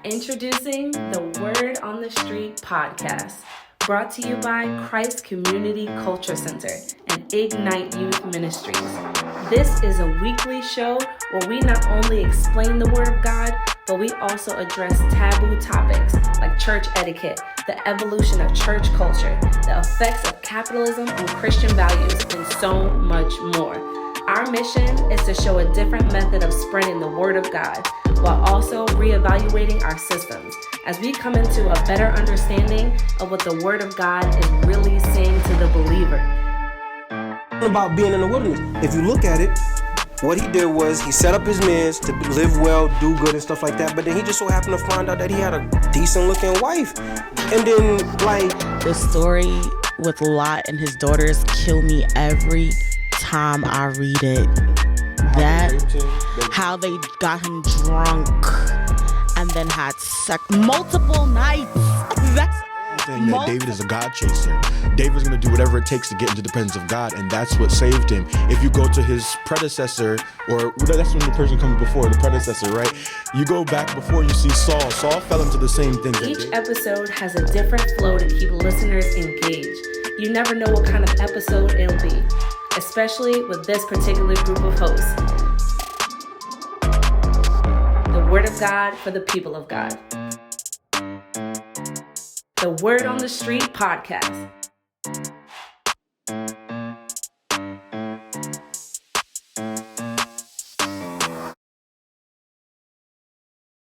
Introducing the Word on the Street podcast, brought to you by Christ Community Culture Center and Ignite Youth Ministries. This is a weekly show where we not only explain the Word of God, but we also address taboo topics like church etiquette, the evolution of church culture, the effects of capitalism on Christian values, and so much more. Our mission is to show a different method of spreading the Word of God, while also reevaluating our systems as we come into a better understanding of what the Word of God is really saying to the believer. About being in the wilderness. If you look at it, what he did was he set up his men to live well, do good and stuff like that, but then he just so happened to find out that he had a decent looking wife. And then the story with Lot and his daughters kill me every time I read it. How they got him drunk and then had sex multiple nights. Saying that David is a God chaser. David's going to do whatever it takes to get into the presence of God, and that's what saved him. If you go to his predecessor, or that's when the person comes before, the predecessor, right? You go back before you see Saul. Saul fell into the same thing. Each episode has a different flow to keep listeners engaged. You never know what kind of episode it'll be, especially with this particular group of hosts. The Word of God for the people of God. The Word on the Street podcast.